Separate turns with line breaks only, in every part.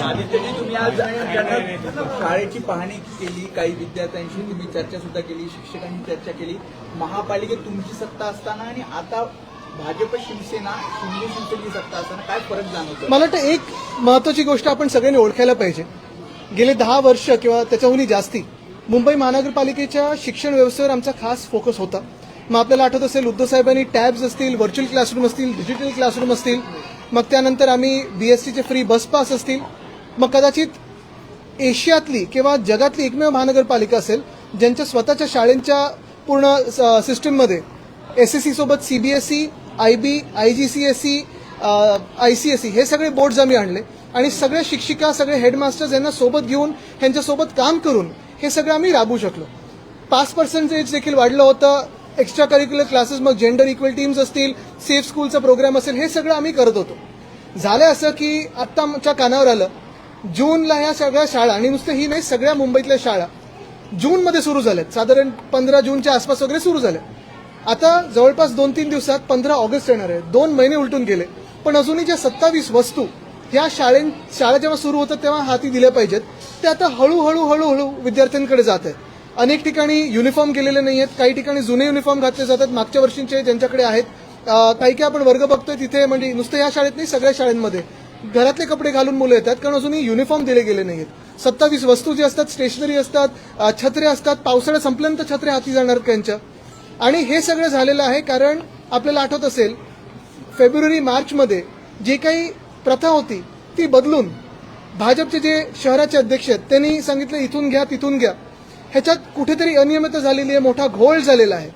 आदित्यजी, तुम्ही आज शाळेची पाहणी केली, काही विद्यार्थ्यांशी तुम्ही चर्चा सुद्धा केली, शिक्षकांनी चर्चा केली. महापालिकेत तुमची सत्ता असताना आणि आता भाजप शिवसेना शिंदेची सत्ता असताना काय फरक जाणवतो?
मला वाटतं एक महत्वाची गोष्ट आपण सगळ्यांनी ओळखायला पाहिजे. गेले 10 वर्ष किंवा त्याच्याहूनही जास्ती मुंबई महानगरपालिकेच्या शिक्षण व्यवस्थेवर आमचा खास फोकस होता. मग आपल्याला आठवत असेल, उद्धव साहेबांनी टॅब्स असतील, व्हर्च्युअल क्लासरूम असतील, डिजिटल क्लासरूम असतील, मग त्यानंतर आम्ही बीएससीचे फ्री बस पास असतील, मग कदाचित एशियातली किंवा जगातली एकमेव महानगरपालिका असेल ज्यांच्या स्वतःच्या शाळेंच्या पूर्ण सिस्टीममध्ये एसएससी सोबत सीबीएसई, आयबी, आयजीसीएसई, आयसीएसई हे सगळे बोर्ड्स आम्ही आणले आणि सगळ्या शिक्षिका, सगळे हेडमास्टर्स यांना सोबत घेऊन ह्यांच्यासोबत काम करून हे सगळं आम्ही राबवू शकलो. पास पर्सेंटेज देखील वाढलं होतं. एक्स्ट्रा करिक्युलर क्लासेस, मग जेंडर इक्वल टीम्स असतील, सेफ स्कूलचा प्रोग्राम असेल, हे सगळं आम्ही करत होतो. झालं असं की आत्ता आमच्या कानावर आलं, जूनला ह्या सगळ्या शाळा, आणि नुसतं ही नाही, सगळ्या मुंबईतल्या शाळा जूनमध्ये सुरू झाल्यात. साधारण 15 जूनच्या आसपास वगैरे सुरू झाल्या. आता जवळपास 2-3 दिवसात 15 ऑगस्ट येणार आहे. 2 महिने उलटून गेले, पण अजूनही ज्या 27 वस्तू ह्या शाळा जेव्हा सुरू होतात तेव्हा हाती दिल्या पाहिजेत, ते आता हळूहळू विद्यार्थ्यांकडे जात आहेत. अनेक ठिकाणी युनिफॉर्म केलेले नाही आहेत, काही ठिकाणी जुने युनिफॉर्म घातले जातात मागच्या वर्षींचे ज्यांच्याकडे आहेत. काही आपण वर्ग बघतोय तिथे, म्हणजे नुसतं या शाळेत नाही, सगळ्या शाळांमध्ये घरातले कपडे घालून मुलं येतात, कारण अजूनही युनिफॉर्म दिले गेले नाहीत. 27 वस्तू जे असतात, स्टेशनरी असतात, छत्रे असतात, पावसाळा संपल्यानंतर छत्रे हाती जाणार त्यांच्या. आणि हे सगळं झालेलं आहे कारण आपल्याला आठवत असेल, फेब्रुवारी-मार्चमध्ये जी काही प्रथा होती ती बदलून भाजपचे जे शहराचे अध्यक्ष आहेत त्यांनी सांगितलं इथून घ्या तिथून घ्या. ह्याच्यात कुठेतरी अनियमितता झालेली आहे, मोठा घोळ झालेला आहे.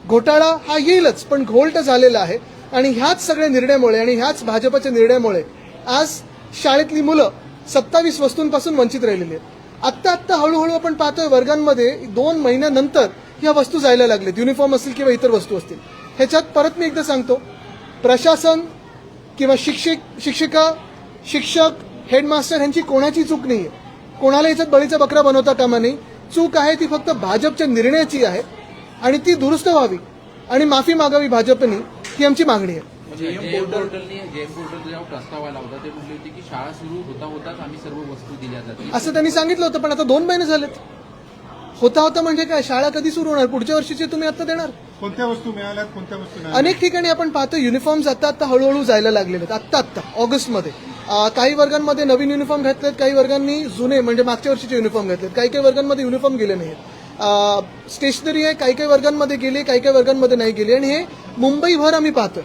घोटाळा हा येईलच, पण घोळ तर झालेला आहे. आणि ह्याच सगळ्या निर्णयामुळे आणि ह्याच भाजपच्या निर्णयामुळे आज शाळेतली मुलं 27 वस्तूंपासून वंचित राहिलेली आहेत. आत्ता हळूहळू आपण पाहतोय वर्गांमध्ये 2 महिन्यानंतर ह्या वस्तू जायला लागलेत, युनिफॉर्म असतील किंवा इतर वस्तू असतील. ह्याच्यात परत मी एकदा सांगतो, प्रशासन किंवा शिक्षिका, शिक्षक, हेडमास्टर ह्यांची कोणाची चूक नाहीये. कोणाला याच्यात बळीचा बकरा बनवता कामा नये. चूक आहे ती फक्त भाजपच्या निर्णयाची आहे आणि ती दुरुस्त व्हावी आणि माफी मागावी भाजपने, ही आमची मागणी आहे.
जेएम पोर्टलने जेव्हा प्रस्ताव आला होता ते म्हटले होते की शाळा सुरू होताच आम्ही सर्व वस्तू दिल्या जातील,
असं त्यांनी सांगितलं होतं. पण आता 2 महिने झालेत. होता म्हणजे काय, शाळा कधी सुरू होणार? पुढच्या वर्षीचे तुम्ही आता देणार?
कोणत्या वस्तू मिळाल्यात, कोणत्या वस्तू नाही?
अनेक ठिकाणी आपण पाहतो युनिफॉर्म्स आता हळूहळू जायला लागलेले आहेत. आत्ता ऑगस्टमध्ये काही वर्गांमध्ये नवीन युनिफॉर्म घातलेत, काही वर्गांनी जुने म्हणजे मागच्या वर्षीचे युनिफॉर्म घातलेत, काही वर्गांमध्ये युनिफॉर्म गेले नाहीत. स्टेशनरी आहे, काही वर्गांमध्ये गेली, काही वर्गांमध्ये नाही गेली. आणि हे मुंबईभर आम्ही पाहतोय,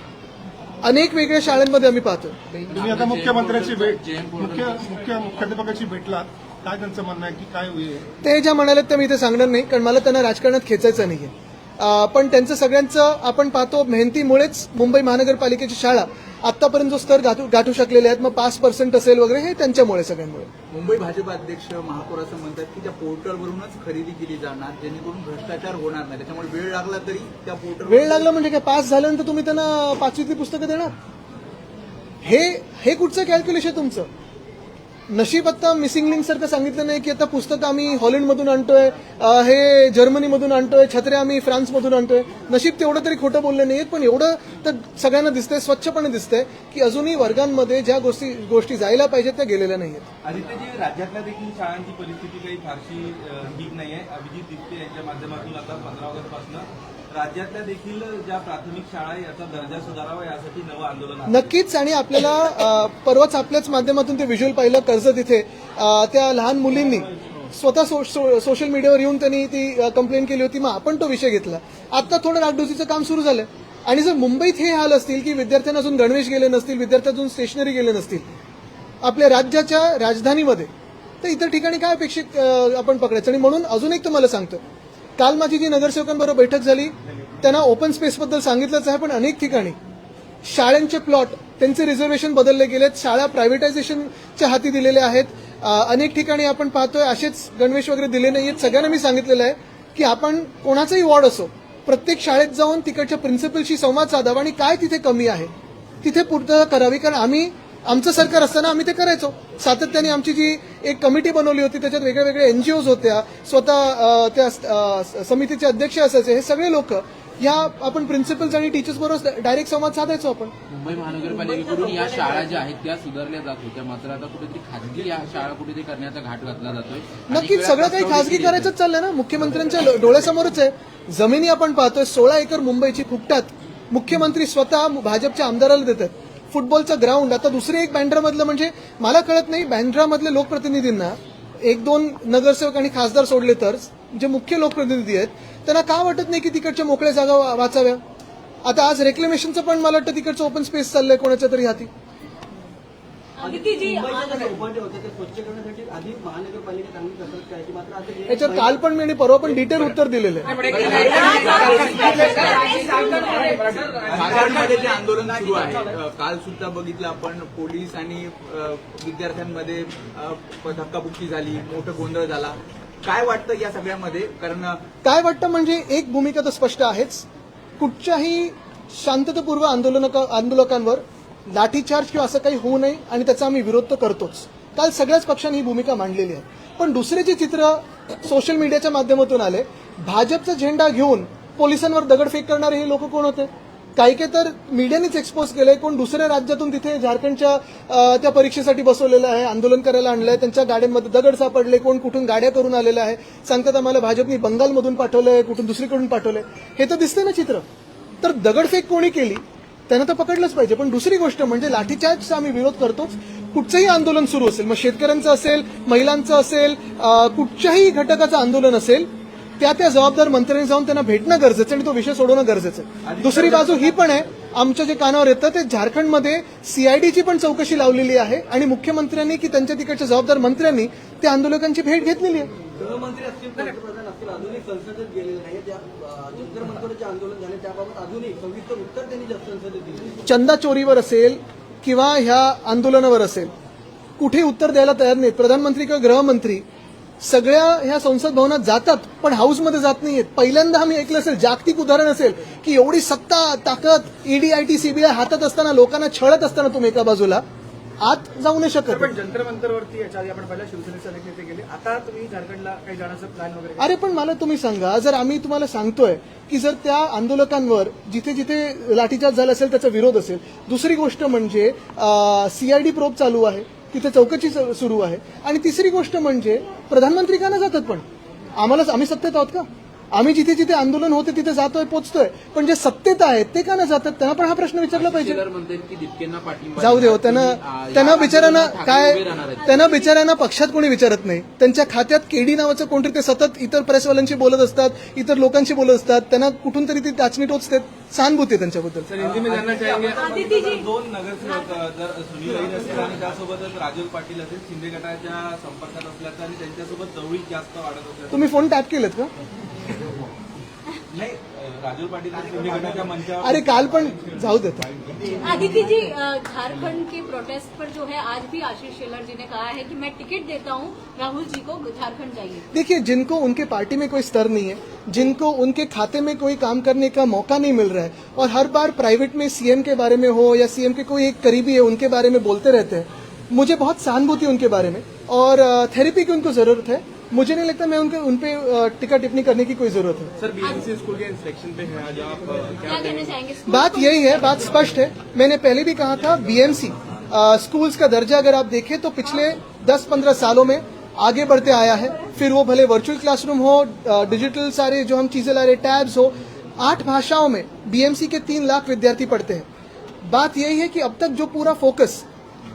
अनेक वेगळ्या शाळांमध्ये आम्ही पाहतोय.
तुम्ही आता मुख्यमंत्र्यांची भेट, मुख्याध्यापकाची भेटलात, काय त्यांचं म्हणणं आहे की काय होईल?
ते ज्या म्हणालेत ते मी इथे सांगणार नाही, कारण मला त्यांना राजकारणात खेचायचं नाहीये. पण त्यांचं सगळ्यांचं आपण पाहतो, मेहनतीमुळेच मुंबई महानगरपालिकेची शाळा आतापर्यंत जो स्तर गाठू शकलेले आहेत. मग 5% असेल वगैरे, हे त्यांच्यामुळे, सगळ्यांमुळे.
मुंबई भाजप अध्यक्ष महापौर असं म्हणतात की त्या पोर्टलवरूनच खरेदी केली जाणार, जेणेकरून भ्रष्टाचार होणार नाही. त्याच्यामुळे वेळ लागला तरी त्या पोर्टल,
वेळ लागला म्हणजे काय, पास झाल्यानंतर तुम्ही त्यांना 5वीतली पुस्तकं देणार? हे कुठचं कॅल्क्युलेशन तुमचं? नशीब आता मिसिंग लिंक सारखं सांगितलं नाही की आता पुस्तकं आम्ही हॉलंडमधून आणतोय, हे जर्मनीमधून आणतोय, छत्रे आम्ही फ्रान्समधून आणतोय. नशीब तेवढं तरी खोटं बोललं नाहीत, पण एवढं तर सगळ्यांना दिसतंय, स्वच्छपणे दिसतंय की अजूनही वर्गांमध्ये ज्या गोष्टी जायला पाहिजेत त्या गेलेल्या नाहीयेत.
आदित्यजी, राज्यातल्या देखील शाळांची परिस्थिती काही फारशी ठीक नाहीये. अभिजित दिप्ते यांच्या माध्यमातून आता 15 ऑगस्टपासून राज्यातल्या देखील ज्या प्राथमिक शाळा आहे याचा दर्जा सुधारावा यासाठी नवं आंदोलन आहे.
नक्कीच. आणि आपल्याला परवाच आपल्याच माध्यमातून ते व्हिज्युअल पाहिलं, कर्जत इथे त्या लहान मुलींनी स्वतः सोशल मीडियावर येऊन त्यांनी ती कंप्लेंट केली होती. मग आपण तो विषय घेतला. आता थोडं डागडुजीचं काम सुरू झालं. आणि जर मुंबईत हे हाल असतील की विद्यार्थ्यांना अजून गणवेश गेले नसतील, विद्यार्थ्यांना अजून स्टेशनरी गेले नसतील आपल्या राज्याच्या राजधानीमध्ये, तर इतर ठिकाणी काय अपेक्षित आपण पकडायचं? आणि म्हणून अजून एक तुम्हाला सांगतो, काल माझी जी नगरसेवकांबरोबर बैठक झाली त्यांना ओपन स्पेसबद्दल सांगितलंच आहे, पण अनेक ठिकाणी शाळांचे प्लॉट त्यांचे रिझर्वेशन बदलले गेलेत, शाळा प्रायव्हेटायझेशनच्या हाती दिलेले आहेत. अनेक ठिकाणी आपण पाहतोय असेच गणवेश वगैरे दिले नाहीयेत. सगळ्यांना मी सांगितलेलं आहे की आपण कोणाचाही वॉर्ड असो, प्रत्येक शाळेत जाऊन तिकडच्या प्रिन्सिपलशी संवाद साधावा आणि काय तिथे कमी आहे तिथे पूर्तता करावी. कारण आमचं सरकार असताना आम्ही ते करायचो. सातत्याने आमची जी एक कमिटी बनवली होती त्याच्यात वेगळ्या एनजीओज होत्या, स्वतः त्या समितीचे अध्यक्ष असायचे. हे सगळे लोक ह्या आपण प्रिन्सिपल्स आणि टीचर्स बरोबर डायरेक्ट संवाद साधायचो आपण.
मुंबई महानगरपालिकेकडून या शाळा ज्या आहेत त्या सुधारल्या जात होत्या, मात्र आता कुठेतरी खाजगी या शाळा कुठेतरी करण्याचा घाट घातला जातोय.
नक्कीच सगळं काही खासगी करायचंच चाललंय ना. मुख्यमंत्र्यांच्या डोळ्यासमोरच आहे. जमिनी आपण पाहतोय 16 एकर मुंबईची फुकटात मुख्यमंत्री स्वतः भाजपच्या आमदाराला देतात. फुटबॉलचा ग्राउंड आता दुसरे एक बँड्रामधलं, म्हणजे मला कळत नाही बँड्रामधले लोकप्रतिनिधींना 1-2 नगरसेवक आणि खासदार सोडले तर जे मुख्य लोकप्रतिनिधी आहेत त्यांना का वाटत नाही की तिकडच्या मोकळ्या जागा वाचाव्या. आता आज रेक्लेमेशनचं पण मला वाटतं तिकडचं ओपन स्पेस चाललंय कोणाच्या तरी हाती.
उपाटे होते ते स्वच्छ करण्यासाठी आधी महानगरपालिका चांगली कसरत करायची, मात्र आता जे
याच्यावर काल पण मी आणि परवा पण डिटेल उत्तर दिलेलं आहे.
भाजपमध्ये जे आंदोलन सुरू आहे, काल सुद्धा बघितलं आपण, पोलीस आणि विद्यार्थ्यांमध्ये धक्काबुक्की झाली, मोठं गोंधळ झाला. काय वाटतं या सगळ्यामध्ये? कारण
काय वाटतं म्हणजे एक भूमिका तर स्पष्ट आहेच. कुठच्याही शांततापूर्व आंदोलकांवर लाठीचार्ज किंवा असं काही होऊ नये आणि त्याचा आम्ही विरोध तर करतोच. काल सगळ्याच पक्षांनी ही भूमिका मांडलेली आहे. पण दुसरे जे चित्र सोशल मीडियाच्या माध्यमातून आले, भाजपचा झेंडा घेऊन पोलिसांवर दगडफेक करणारे हे लोक कोण होते? काही तर मीडियानेच एक्सपोज केलंय. कोण दुसऱ्या राज्यातून तिथे झारखंडच्या त्या परीक्षेसाठी बसवलेलं आहे, आंदोलन करायला आणलंय, त्यांच्या गाड्यांमध्ये दगड सापडले, कोण कुठून गाड्या करून आलेलं आहे, सांगतात आम्हाला भाजपनी बंगालमधून पाठवलंय, कुठून दुसरीकडून पाठवलंय. हे तर दिसतंय ना चित्र. तर दगडफेक कोणी केली त्यांना तर पकडलंच पाहिजे. पण दुसरी गोष्ट म्हणजे लाठीचार्जचा आम्ही विरोध करतोच. कुठचंही आंदोलन सुरू असेल, मग शेतकऱ्यांचं असेल, महिलांचं असेल, कुठच्याही घटकाचं आंदोलन असेल, त्या जबाबदार मंत्र्यांनी जाऊन त्यांना भेटणं गरजेचं आणि तो विषय सोडवणं गरजेचं आहे. दुसरी बाजू ही पण आहे, आमच्या जे कानावर येतं ते झारखंडमध्ये सीआयडीची पण चौकशी लावलेली आहे आणि मुख्यमंत्र्यांनी की त्यांच्या तिकडच्या जबाबदार मंत्र्यांनी त्या आंदोलकांची भेट घेतलेली आहे.
गृहमंत्री असतील, पंतप्रधान असतील, अजूनही संसदेत गेलेले नाही. त्या जंतर मंतरचे आंदोलन झाले त्याबाबत अजूनही सविस्तर उत्तर त्यांनी संसदेत दिले.
चंदा चोरीवर असेल किंवा ह्या आंदोलनावर असेल, कुठे उत्तर द्यायला तयार नाही. प्रधानमंत्री किंवा गृहमंत्री सगळ्या ह्या संसद भवनात जातात पण हाऊसमध्ये जात नाहीयेत. पहिल्यांदा आम्ही ऐकलं असेल, जागतिक उदाहरण असेल की एवढी सत्ता ताकद ईडी आयटी सीबीआय हातात असताना, लोकांना छळत असताना तुम्ही एका बाजूला आत जाऊ नाही शकत.
पण जंतर मंतरवरती याच्या आधी आपण पहिल्या शिवसेनेचे अनेक नेते गेले, आता तुम्ही झारखंडला काही जाण्याचं प्लॅन वगैरे?
अरे पण मला तुम्ही सांगा, जर आम्ही तुम्हाला सांगतोय की जर त्या आंदोलकांवर जिथे जिथे लाठीचार्ज झाला असेल त्याचा विरोध असेल, दुसरी गोष्ट म्हणजे सीआयडी प्रोब चालू आहे, तिथे चौकशी सुरू आहे, आणि तिसरी गोष्ट म्हणजे प्रधानमंत्री का नाही जातात? पण आम्ही सत्तेत आहोत का? आम्ही जिथे जिथे आंदोलन होते तिथे जातोय, पोहोचतोय, पण जे सत्तेत आहेत ते का नाही जातात? त्यांना पण हा प्रश्न विचारला पाहिजे. जाऊ दे, त्यांना बिचाऱ्यांना पक्षात कोणी विचारत नाही. त्यांच्या खात्यात केडी नावाचं कोणतरी ते सतत इतर प्रेसवाल्यांशी बोलत असतात, इतर लोकांशी बोलत असतात, त्यांना कुठून तरी ती टाचणी टोचते. सहानुभूती आहे त्यांच्याबद्दल.
दोन नगरसेवक जर सुनील लहिरी असेल आणि त्यासोबतच राजू पाटील असेल, शिंदे गटाच्या संपर्कात असल्याचं आणि त्यांच्यासोबत जवळीक जास्त वाढत असल्याचं.
तुम्ही फोन टॅप केलेत का?
नाही, राजू पाटिल शिंदे गटाच्या मंचावर.
अरे काल पण जाऊ देता.
आदित्य जी, झारखंड के प्रोटेस्ट पर जो है आज भी आशीष शेलार जी ने कहा है कि मैं टिकट देता हूं राहुल जी को, झारखंड जाइए.
देखिए, जिनको उनके पार्टी में कोई स्तर नहीं है, जिनको उनके खाते में कोई काम करने का मौका नहीं मिल रहा है और हर बार प्राइवेट में सीएम के बारे में हो या सीएम के कोई एक करीबी है उनके बारे में बोलते रहते हैं, मुझे बहुत सहानुभूति उनके बारे में और थेरेपी की उनको जरूरत है. मुझे नहीं लगता मैं उन पे टिक्का टिप्पणी करने की कोई जरूरत है.
सर, बीएमसी स्कूल के इंस्पेक्शन पे है आज, आप
क्या कहना चाहेंगे?
बात यही है, बात स्पष्ट है. मैंने पहले भी कहा था, बीएमसी स्कूल्स का दर्जा अगर आप देखें तो पिछले 10-15 सालों में आगे बढ़ते आया है. फिर वो भले वर्चुअल क्लासरूम हो, डिजिटल सारे जो हम चीजें ला रहे, टैब्स हो, 8 भाषाओं में बीएमसी के 3 लाख विद्यार्थी पढ़ते हैं. बात यही है कि अब तक जो पूरा फोकस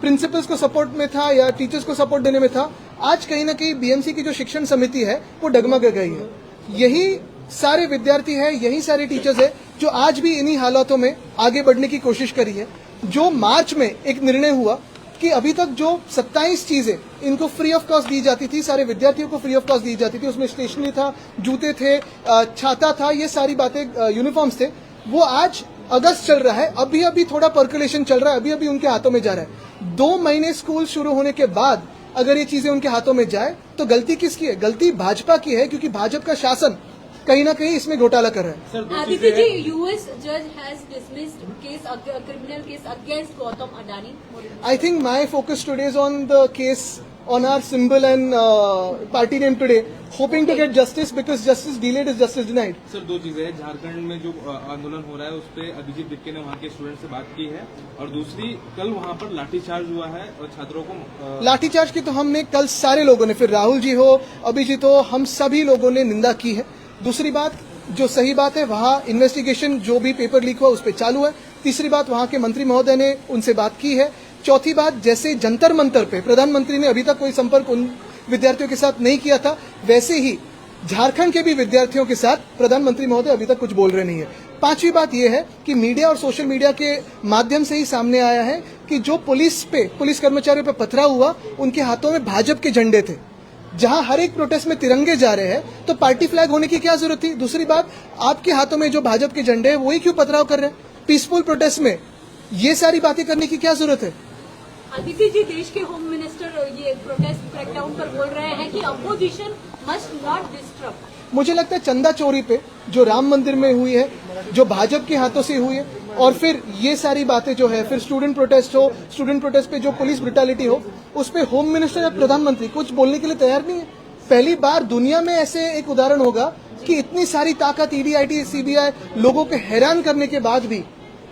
प्रिंसिपल्स को सपोर्ट में था या टीचर्स को सपोर्ट देने में था, आज कहीं ना कहीं बीएमसी की जो शिक्षण समिति है वो डगमग गई है. यही सारे विद्यार्थी है, यही सारे टीचर्स है जो आज भी इन्हीं हालातों में आगे बढ़ने की कोशिश करी है. जो मार्च में एक निर्णय हुआ कि अभी तक जो 27 चीजें इनको फ्री ऑफ कॉस्ट दी जाती थी, सारे विद्यार्थियों को फ्री ऑफ कॉस्ट दी जाती थी, उसमें स्टेशनरी था, जूते थे, छाता था, ये सारी बातें, यूनिफॉर्म्स थे, वो आज अगस्त चल रहा है. अभी थोड़ा पर्कुलेशन चल रहा है, अभी उनके हाथों में जा रहा है. 2 महीने स्कूल शुरू होने के बाद अगर ये चीजें उनके हाथों में जाए तो गलती किसकी है? गलती भाजपा की है, क्योंकि भाजपा का शासन कहीं ना कहीं इसमें घोटाला कर रहा है.
आदित्य जी, यूएस जज has dismissed case, criminal case against Gautam Adani.
I think my focus today is on the case on our symbol and party name today, hoping to get justice because justice delayed is justice denied.
Sir दो चीजें हैं, झारखंड में जो आंदोलन हो रहा है उस पर अभिजीत दिक्के ने वहाँ के स्टूडेंट से बात की है, और दूसरी कल वहाँ पर लाठीचार्ज हुआ है और छात्रों को
लाठीचार्ज की तो हमने कल सारे लोगों ने, फिर राहुल जी हो, अभिजीत हो, हम सभी लोगों ने निंदा की है। दूसरी बात, जो सही बात है, वहाँ इन्वेस्टिगेशन जो भी पेपर लीक हुआ उस पर चालू है। तीसरी बात, वहाँ के मंत्री महोदय ने उनसे बात की है। चौथी बात, जैसे जंतर मंतर पे प्रधानमंत्री ने अभी तक कोई संपर्क उन विद्यार्थियों के साथ नहीं किया था, वैसे ही झारखंड के भी विद्यार्थियों के साथ प्रधानमंत्री महोदय अभी तक कुछ बोल रहे नहीं है। पांचवी बात यह है कि मीडिया और सोशल मीडिया के माध्यम से ही सामने आया है कि जो पुलिस कर्मचारियों पे पथराव हुआ, उनके हाथों में भाजपा के झंडे थे। जहां हर एक प्रोटेस्ट में तिरंगे जा रहे हैं तो पार्टी फ्लैग होने की क्या जरूरत थी? दूसरी बात, आपके हाथों में जो भाजपा के झंडे हैं वही क्यों पथराव कर रहे हैं? पीसफुल प्रोटेस्ट में ये सारी बातें करने की क्या जरूरत है?
आदित्य जी, देश के होम मिनिस्टर ये प्रोटेस्ट क्रैकडाउन पर बोल रहे हैं कि अपोजिशन मस्ट नॉट डिस्टर्ब।
मुझे लगता है चंदा चोरी पे जो राम मंदिर में हुई है, जो भाजपा के हाथों से हुई है, और फिर ये सारी बातें जो है, फिर स्टूडेंट प्रोटेस्ट पे जो पुलिस ब्रुटैलिटी हो, उस पे होम मिनिस्टर या प्रधानमंत्री कुछ बोलने के लिए तैयार नहीं है। पहली बार दुनिया में ऐसे एक उदाहरण होगा कि इतनी सारी ताकत ईडी, आईटी, सीबीआई लोगों को हैरान करने के बाद भी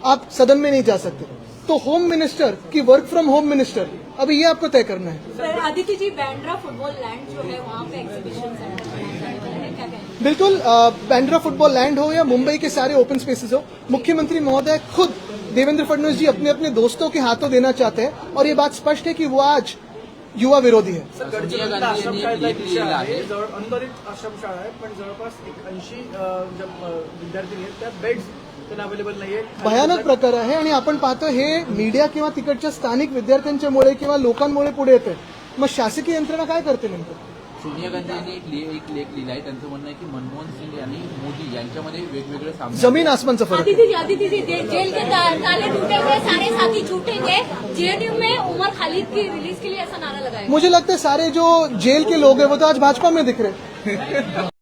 आप सदन में नहीं जा सकते। तो होम मिनिस्टर की वर्क फ्रॉम होम मिनिस्टर, अभी ये आपको तय करना है।
Sir Aditya ji, Bandra football land जो है वहाँ पे एग्जीबिशन सेंटर है, क्या कहेंगे?
बिल्कुल, बैंड्रा फुटबॉल लैंड हो या मुंबई के सारे ओपन स्पेसेस हो, मुख्यमंत्री महोदय खुद देवेंद्र फडणवीस जी अपने अपने दोस्तों के हाथों देना चाहते हैं, और ये बात स्पष्ट है कि वो आज युवा विरोधी है।
सर, गडचिरोलीतला आश्रमशाळेचा एक विषय आहे, अनुदानित आश्रमशाळा आहे, पण जवळपास 80 विद्यार्थी आहेत, त्या बेड्स त्यांना अवेलेबल नाहीये।
भयानक प्रकार आहे, आणि आपण पाहतो हे मीडिया किंवा तिकडच्या स्थानिक विद्यार्थ्यांच्यामुळे किंवा लोकांमुळे पुढे येते। मग शासकीय यंत्रणा काय करते नेमकं?
सोनिया गांधी यांनी एक लेख लिहिला आहे, त्यांचं म्हणणं आहे की मनमोहन सिंग आणि मोदी यांच्यामध्ये वेगवेगळे सामने,
जमीन आसमानचा फरक है।
आदित्य जी, जेल के ताले टूटे हुए, सारे साथी छूटेंगे। जेएनयू में उमर खालिद की रिलीज के लिए ऐसा नारा लगाया।
मुझे लगता है सारे जो जेल के लोग हैं वो तो आज भाजपा में दिख रहे हैं।